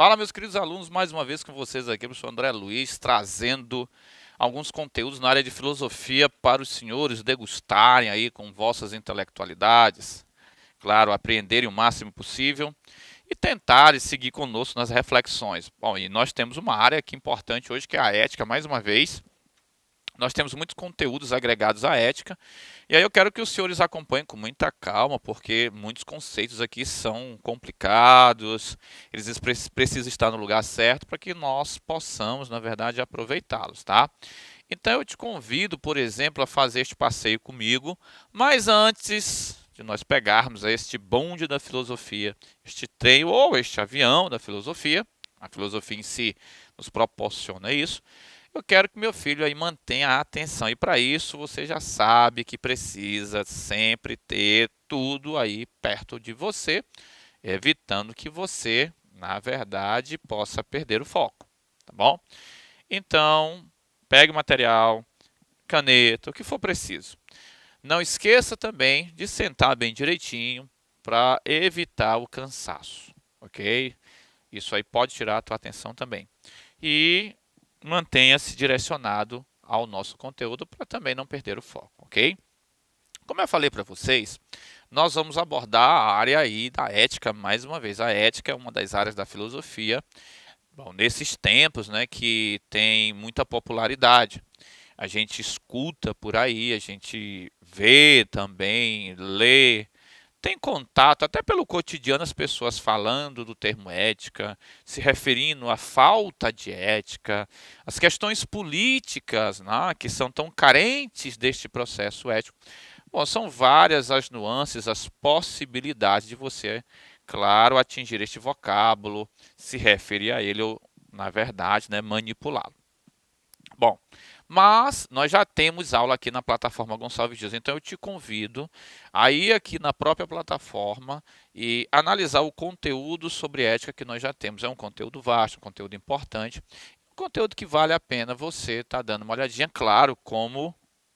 Fala, meus queridos alunos, mais uma vez com vocês aqui, professor André Luiz, trazendo alguns conteúdos na área de filosofia para os senhores degustarem aí com vossas intelectualidades, claro, apreenderem o máximo possível e tentarem seguir conosco nas reflexões. Bom, e nós temos uma área aqui importante hoje que é a ética, mais uma vez. Nós temos muitos conteúdos agregados à ética, e aí eu quero que os senhores acompanhem com muita calma, porque muitos conceitos aqui são complicados, eles precisam estar no lugar certo para que nós possamos, na verdade, aproveitá-los, tá? Então eu te convido, por exemplo, a fazer este passeio comigo, mas antes de nós pegarmos este bonde da filosofia, este trem ou este avião da filosofia, a filosofia em si nos proporciona isso, eu quero que meu filho aí mantenha a atenção. E para isso você já sabe que precisa sempre ter tudo aí perto de você, evitando que você, na verdade, possa perder o foco, tá bom? Então, pegue o material, caneta, o que for preciso. Não esqueça também de sentar bem direitinho para evitar o cansaço, ok? Isso aí pode tirar a tua atenção também. E mantenha-se direcionado ao nosso conteúdo para também não perder o foco, ok? Como eu falei para vocês, nós vamos abordar a área aí da ética mais uma vez. A ética é uma das áreas da filosofia, bom, nesses tempos, né, que tem muita popularidade. A gente escuta por aí, a gente vê também, lê, tem contato, até pelo cotidiano, as pessoas falando do termo ética, se referindo à falta de ética, as questões políticas, né, que são tão carentes deste processo ético. Bom, são várias as nuances, as possibilidades de você, claro, atingir este vocábulo, se referir a ele ou, na verdade, né, manipulá-lo. Bom, mas nós já temos aula aqui na plataforma Gonçalves Dias, então eu te convido a ir aqui na própria plataforma e analisar o conteúdo sobre ética que nós já temos. É um conteúdo vasto, um conteúdo importante, um conteúdo que vale a pena você estar dando uma olhadinha, claro, como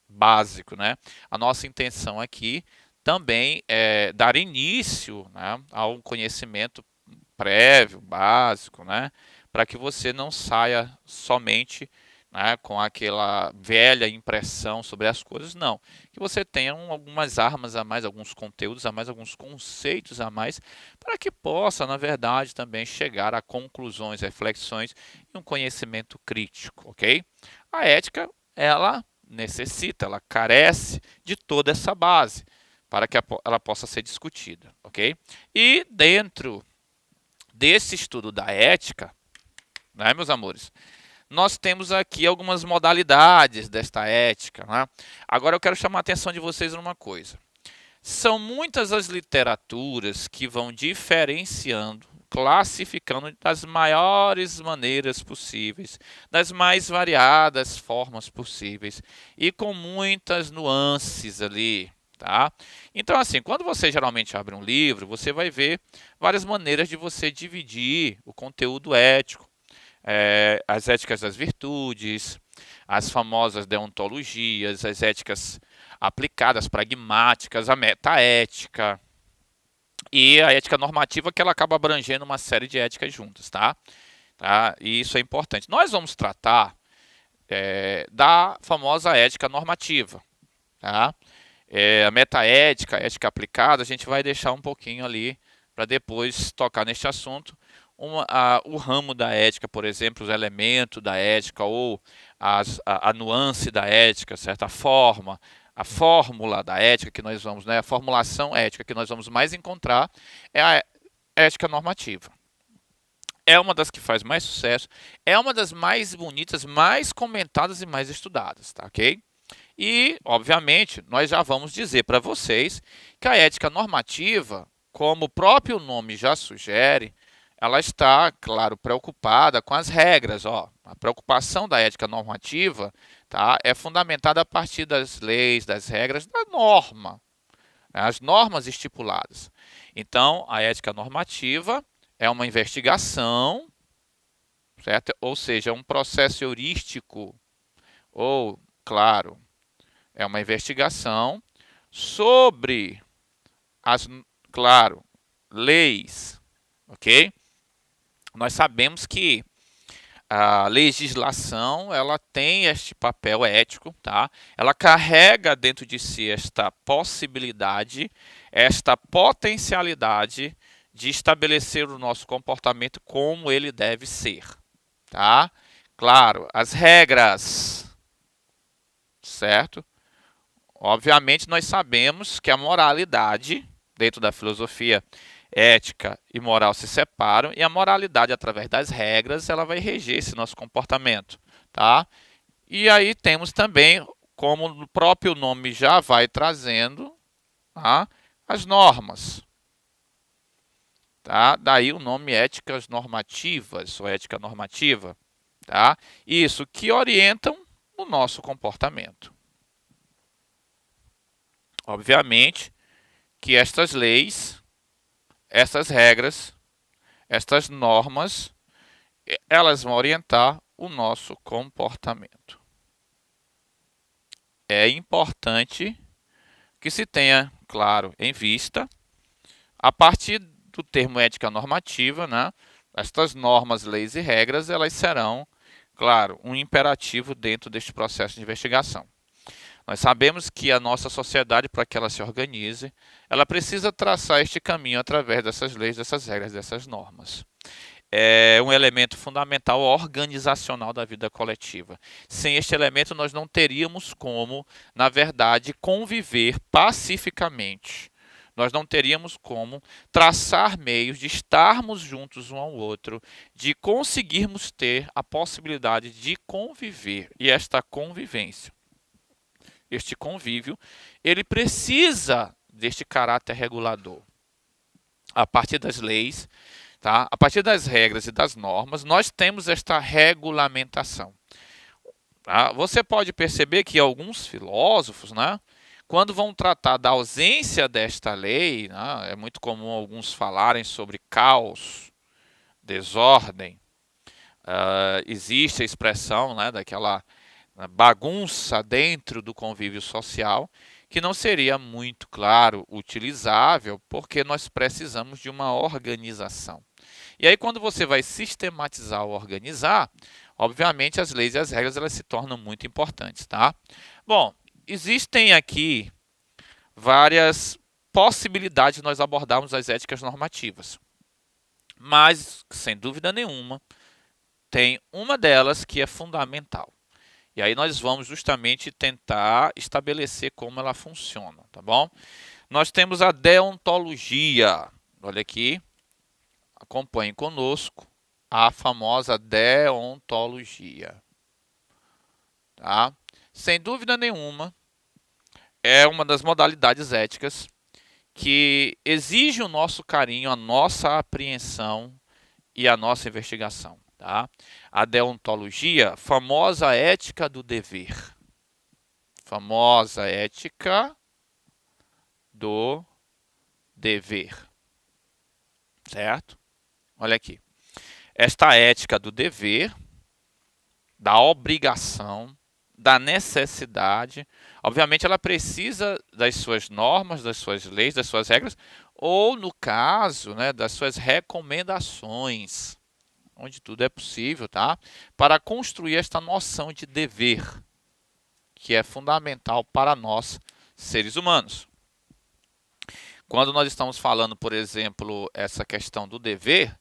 básico, né? A nossa intenção aqui também é dar início, né, ao conhecimento prévio, básico, né, para que você não saia somente, né, com aquela velha impressão sobre as coisas, não. Que você tenha algumas armas a mais, alguns conteúdos a mais, alguns conceitos a mais, para que possa, na verdade, também chegar a conclusões, reflexões e um conhecimento crítico, ok? A ética, ela necessita, ela carece de toda essa base para que ela possa ser discutida, ok? E dentro desse estudo da ética, né, meus amores, nós temos aqui algumas modalidades desta ética, né? Agora eu quero chamar a atenção de vocês numa coisa. São muitas as literaturas que vão diferenciando, classificando das maiores maneiras possíveis, das mais variadas formas possíveis e com muitas nuances ali, tá? Então, assim, quando você geralmente abre um livro, você vai ver várias maneiras de você dividir o conteúdo ético, as éticas das virtudes, as famosas deontologias, as éticas aplicadas, pragmáticas, a metaética e a ética normativa, que ela acaba abrangendo uma série de éticas juntas, tá? E isso é importante. Nós vamos tratar da famosa ética normativa, tá? A metaética, a ética aplicada, a gente vai deixar um pouquinho ali para depois tocar neste assunto. O ramo da ética, por exemplo, os elementos da ética ou a nuance da ética, certa forma, a fórmula da ética que nós vamos, né, a formulação ética que nós vamos mais encontrar é a ética normativa. É uma das que faz mais sucesso, é uma das mais bonitas, mais comentadas e mais estudadas, tá ok? E, obviamente, nós já vamos dizer para vocês que a ética normativa, como o próprio nome já sugere, ela está, claro, preocupada com as regras. Ó. A preocupação da ética normativa, tá, é fundamentada a partir das leis, das regras, da norma, né, as normas estipuladas. Então, a ética normativa é uma investigação, certo? Ou seja, um processo heurístico, ou, claro, é uma investigação sobre as, claro, leis, ok? Nós sabemos que a legislação, ela tem este papel ético, tá? Ela carrega dentro de si esta possibilidade, esta potencialidade de estabelecer o nosso comportamento como ele deve ser, tá? Claro, as regras, certo? Obviamente nós sabemos que a moralidade, dentro da filosofia, ética e moral se separam e a moralidade, através das regras, ela vai reger esse nosso comportamento, tá? E aí temos também, como o próprio nome já vai trazendo, tá? As normas, tá? Daí o nome éticas normativas ou ética normativa, tá? Isso que orientam o nosso comportamento. Obviamente que estas leis, essas regras, estas normas, elas vão orientar o nosso comportamento. É importante que se tenha, claro, em vista, a partir do termo ética normativa, né, estas normas, leis e regras, elas serão, claro, um imperativo dentro deste processo de investigação. Nós sabemos que a nossa sociedade, para que ela se organize, ela precisa traçar este caminho através dessas leis, dessas regras, dessas normas. É um elemento fundamental organizacional da vida coletiva. Sem este elemento, nós não teríamos como, na verdade, conviver pacificamente. Nós não teríamos como traçar meios de estarmos juntos um ao outro, de conseguirmos ter a possibilidade de conviver. E esta convivência, este convívio, ele precisa deste caráter regulador. A partir das leis, tá? A partir das regras e das normas, nós temos esta regulamentação. Tá? Você pode perceber que alguns filósofos, né, quando vão tratar da ausência desta lei, né, é muito comum alguns falarem sobre caos, desordem. Existe a expressão, né, daquela bagunça dentro do convívio social, que não seria muito, claro, utilizável, porque nós precisamos de uma organização. E aí, quando você vai sistematizar ou organizar, obviamente as leis e as regras elas se tornam muito importantes, tá? Bom, existem aqui várias possibilidades de nós abordarmos as éticas normativas, mas, sem dúvida nenhuma, tem uma delas que é fundamental. E aí nós vamos justamente tentar estabelecer como ela funciona, tá bom? Nós temos a deontologia. Olha aqui, acompanhe conosco a famosa deontologia. Tá? Sem dúvida nenhuma, é uma das modalidades éticas que exige o nosso carinho, a nossa apreensão e a nossa investigação. Tá? A deontologia, famosa ética do dever. Famosa ética do dever. Certo? Olha aqui. Esta ética do dever, da obrigação, da necessidade, obviamente ela precisa das suas normas, das suas leis, das suas regras, ou no caso, né, das suas recomendações, onde tudo é possível, tá? Para construir esta noção de dever, que é fundamental para nós, seres humanos. Quando nós estamos falando, por exemplo, essa questão do dever,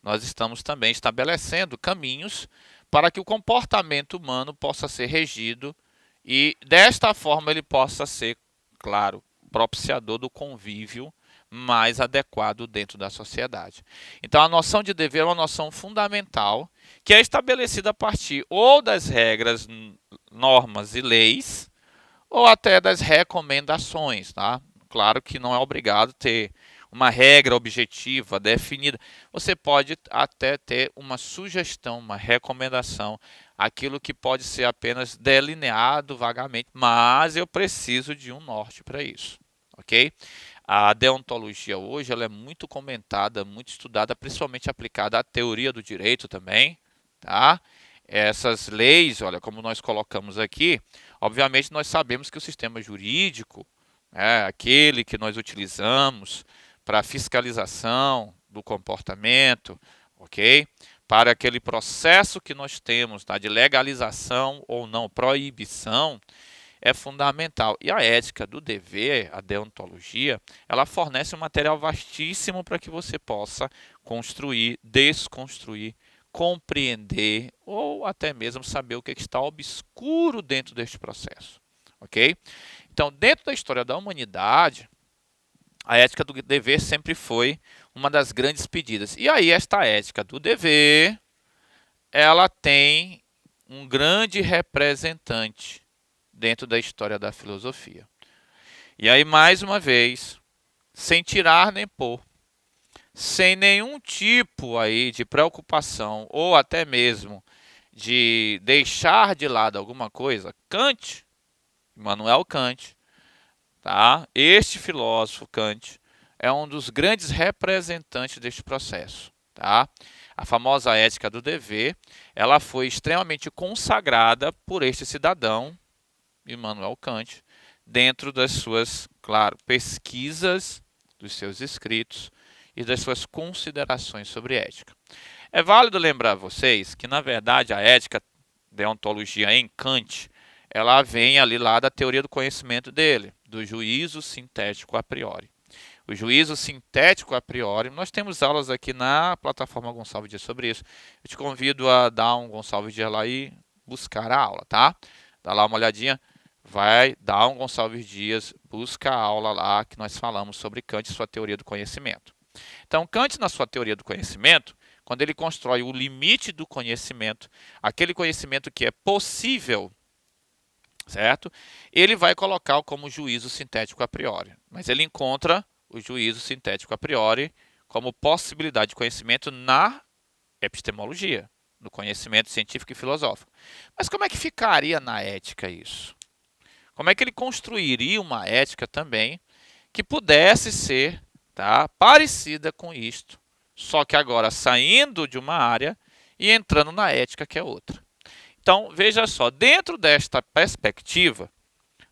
nós estamos também estabelecendo caminhos para que o comportamento humano possa ser regido e, desta forma, ele possa ser, claro, propiciador do convívio mais adequado dentro da sociedade. Então, a noção de dever é uma noção fundamental que é estabelecida a partir ou das regras, normas e leis, ou até das recomendações, tá? Claro que não é obrigado ter uma regra objetiva definida. Você pode até ter uma sugestão, uma recomendação, aquilo que pode ser apenas delineado vagamente, mas eu preciso de um norte para isso, ok? A deontologia hoje ela é muito comentada, muito estudada, principalmente aplicada à teoria do direito também, tá? Essas leis, olha, como nós colocamos aqui, obviamente nós sabemos que o sistema jurídico, aquele que nós utilizamos para fiscalização do comportamento, ok? Para aquele processo que nós temos, tá, de legalização ou não, proibição, é fundamental. E a ética do dever, a deontologia, ela fornece um material vastíssimo para que você possa construir, desconstruir, compreender ou até mesmo saber o que está obscuro dentro deste processo, ok? Então, dentro da história da humanidade, a ética do dever sempre foi uma das grandes pedidas. E aí esta ética do dever, ela tem um grande representante dentro da história da filosofia. E aí, mais uma vez, sem tirar nem pôr, sem nenhum tipo aí de preocupação ou até mesmo de deixar de lado alguma coisa, Kant, Immanuel Kant, tá? Este filósofo Kant é um dos grandes representantes deste processo, tá? A famosa ética do dever, ela foi extremamente consagrada por este cidadão, Immanuel Kant, dentro das suas, claro, pesquisas, dos seus escritos e das suas considerações sobre ética. É válido lembrar a vocês que, na verdade, a ética, deontologia em Kant, ela vem ali lá da teoria do conhecimento dele, do juízo sintético a priori. O juízo sintético a priori, nós temos aulas aqui na plataforma Gonçalves Dias sobre isso. Eu te convido a dar um Gonçalves Dias lá e buscar a aula, tá? Dá lá uma olhadinha, vai dar um Gonçalves Dias, busca a aula lá que nós falamos sobre Kant e sua teoria do conhecimento. Então, Kant, na sua teoria do conhecimento, quando ele constrói o limite do conhecimento, aquele conhecimento que é possível, certo? Ele vai colocar como juízo sintético a priori. Mas ele encontra o juízo sintético a priori como possibilidade de conhecimento na epistemologia, no conhecimento científico e filosófico. Mas como é que ficaria na ética isso? Como é que ele construiria uma ética também que pudesse ser, tá, parecida com isto, só que agora saindo de uma área e entrando na ética que é outra? Então, veja só, dentro desta perspectiva,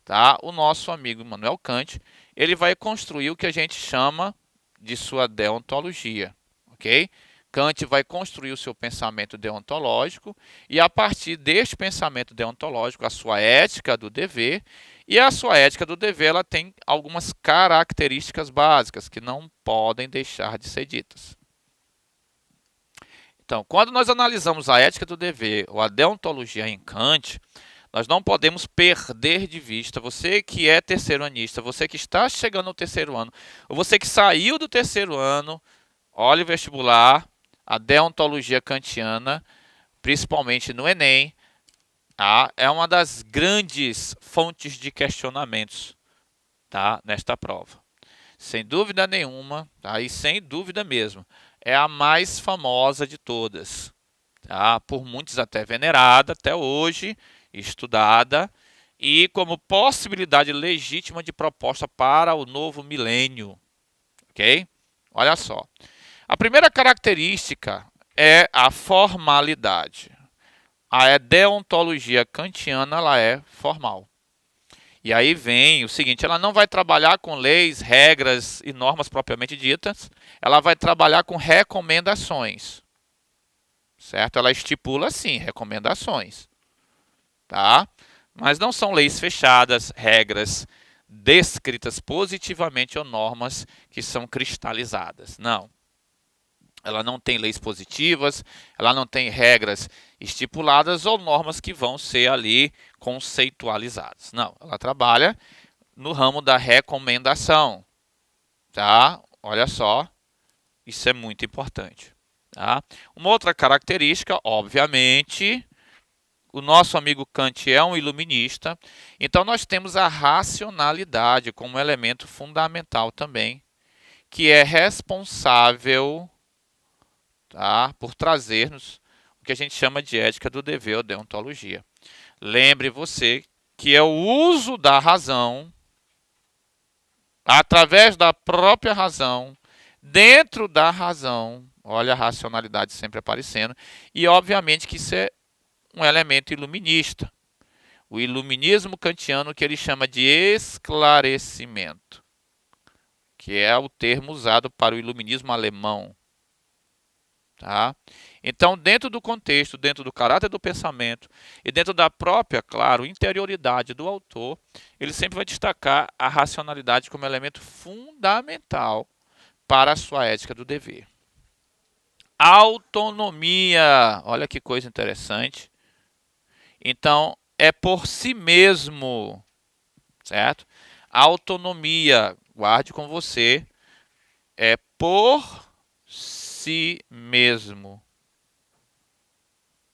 tá, o nosso amigo Immanuel Kant, ele vai construir o que a gente chama de sua deontologia, ok? Kant vai construir o seu pensamento deontológico e, a partir deste pensamento deontológico, a sua ética do dever, e a sua ética do dever ela tem algumas características básicas que não podem deixar de ser ditas. Então, quando nós analisamos a ética do dever ou a deontologia em Kant, nós não podemos perder de vista, você que é terceiranista, você que está chegando ao terceiro ano, ou você que saiu do terceiro ano, olhe o vestibular, a deontologia kantiana, principalmente no Enem, tá? É uma das grandes fontes de questionamentos, tá, nesta prova. Sem dúvida nenhuma, tá? E sem dúvida mesmo, é a mais famosa de todas, tá? Por muitos até venerada, até hoje, estudada, e como possibilidade legítima de proposta para o novo milênio, ok? Olha só, a primeira característica é a formalidade. A deontologia kantiana ela é formal. E aí vem o seguinte, ela não vai trabalhar com leis, regras e normas propriamente ditas, ela vai trabalhar com recomendações, certo? Ela estipula, sim, recomendações, tá? Mas não são leis fechadas, regras descritas positivamente ou normas que são cristalizadas, não. Ela não tem leis positivas, ela não tem regras estipuladas ou normas que vão ser ali conceitualizadas. Não, ela trabalha no ramo da recomendação, tá? Olha só, isso é muito importante, tá? Uma outra característica, obviamente, o nosso amigo Kant é um iluminista, então nós temos a racionalidade como elemento fundamental também, que é responsável, tá, por trazer-nos o que a gente chama de ética do dever ou deontologia. Lembre você que é o uso da razão, através da própria razão, dentro da razão, olha a racionalidade sempre aparecendo, e obviamente que isso é um elemento iluminista. O iluminismo kantiano que ele chama de esclarecimento, que é o termo usado para o iluminismo alemão. Tá? Então, dentro do contexto, dentro do caráter do pensamento e dentro da própria, claro, interioridade do autor, ele sempre vai destacar a racionalidade como elemento fundamental para a sua ética do dever. Autonomia, olha que coisa interessante. Então, é por si mesmo, certo? Autonomia, guarde com você, é por si mesmo.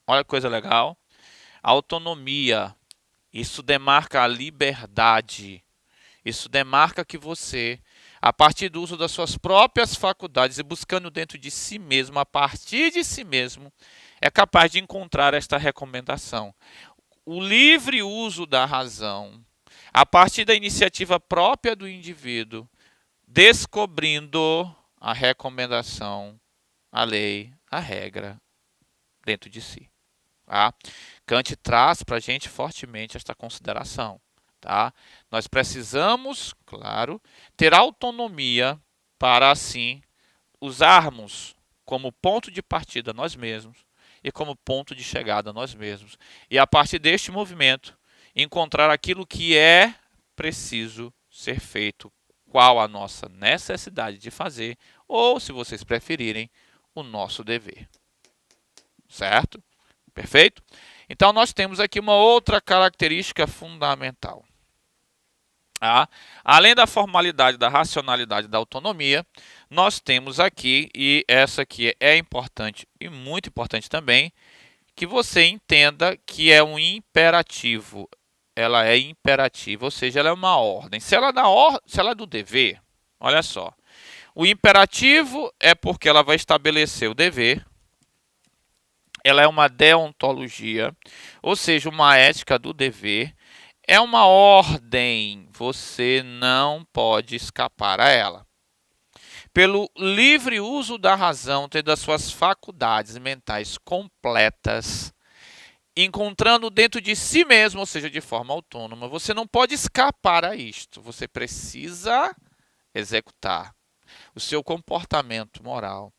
Olha que coisa legal. Autonomia, isso demarca a liberdade. Isso demarca que você, a partir do uso das suas próprias faculdades e buscando dentro de si mesmo, a partir de si mesmo, é capaz de encontrar esta recomendação. O livre uso da razão, a partir da iniciativa própria do indivíduo, descobrindo a recomendação, a lei, a regra dentro de si. Tá? Kant traz para a gente fortemente esta consideração. Tá? Nós precisamos, claro, ter autonomia para assim usarmos como ponto de partida nós mesmos e como ponto de chegada nós mesmos. E a partir deste movimento, encontrar aquilo que é preciso ser feito, qual a nossa necessidade de fazer, ou, se vocês preferirem, o nosso dever. Certo? Perfeito? Então, nós temos aqui uma outra característica fundamental. Além da formalidade, da racionalidade, da autonomia, nós temos aqui, e essa aqui é importante e muito importante também, que você entenda que é um imperativo. Ela é imperativa, ou seja, ela é uma ordem. Se ela é do dever, olha só. O imperativo é porque ela vai estabelecer o dever. Ela é uma deontologia, ou seja, uma ética do dever. É uma ordem, você não pode escapar a ela. Pelo livre uso da razão, tendo as suas faculdades mentais completas, encontrando dentro de si mesmo, ou seja, de forma autônoma, você não pode escapar a isto. Você precisa executar o seu comportamento moral.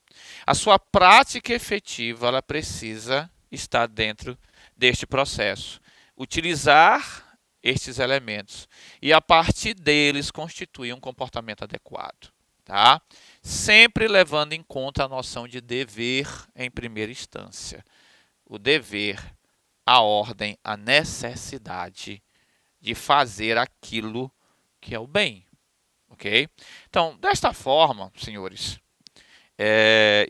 A sua prática efetiva, ela precisa estar dentro deste processo. Utilizar estes elementos e a partir deles constituir um comportamento adequado, tá? Sempre levando em conta a noção de dever em primeira instância. O dever, a ordem, a necessidade de fazer aquilo que é o bem, ok? Então, desta forma, senhores,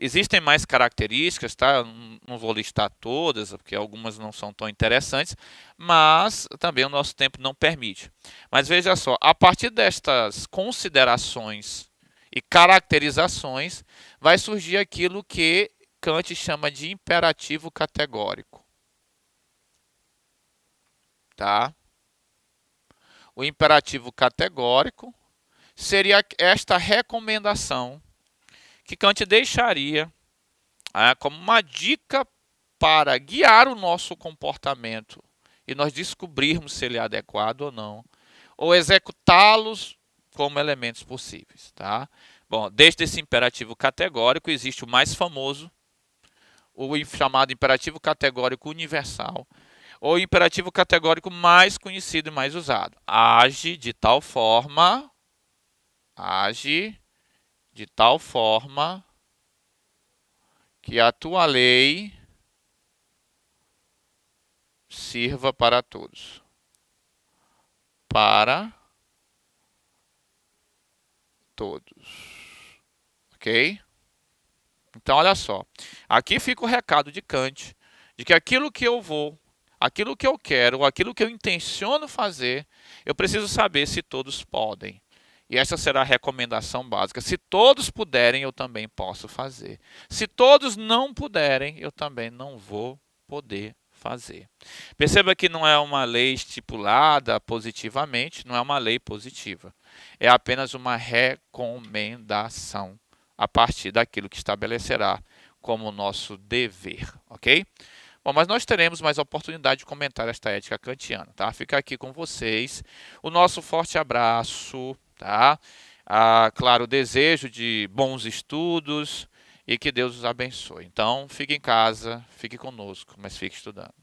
existem mais características, tá? Eu não vou listar todas, porque algumas não são tão interessantes, mas também o nosso tempo não permite. Mas veja só, a partir destas considerações e caracterizações, vai surgir aquilo que Kant chama de imperativo categórico. Tá? O imperativo categórico seria esta recomendação que Kant deixaria como uma dica para guiar o nosso comportamento e nós descobrirmos se ele é adequado ou não, ou executá-los como elementos possíveis. Tá? Bom, desde esse imperativo categórico existe o mais famoso, o chamado imperativo categórico universal, ou imperativo categórico mais conhecido e mais usado. Age de tal forma que a tua lei sirva para todos. Para todos. Ok? Então, olha só. Aqui fica o recado de Kant, de que aquilo que eu quero, aquilo que eu intenciono fazer, eu preciso saber se todos podem. E essa será a recomendação básica. Se todos puderem, eu também posso fazer. Se todos não puderem, eu também não vou poder fazer. Perceba que não é uma lei estipulada positivamente, não é uma lei positiva. É apenas uma recomendação a partir daquilo que estabelecerá como nosso dever, ok? Bom, mas nós teremos mais oportunidade de comentar esta ética kantiana, tá? Fica aqui com vocês. O nosso forte abraço, tá? Claro, o desejo de bons estudos e que Deus os abençoe. Então, fique em casa, fique conosco, mas fique estudando.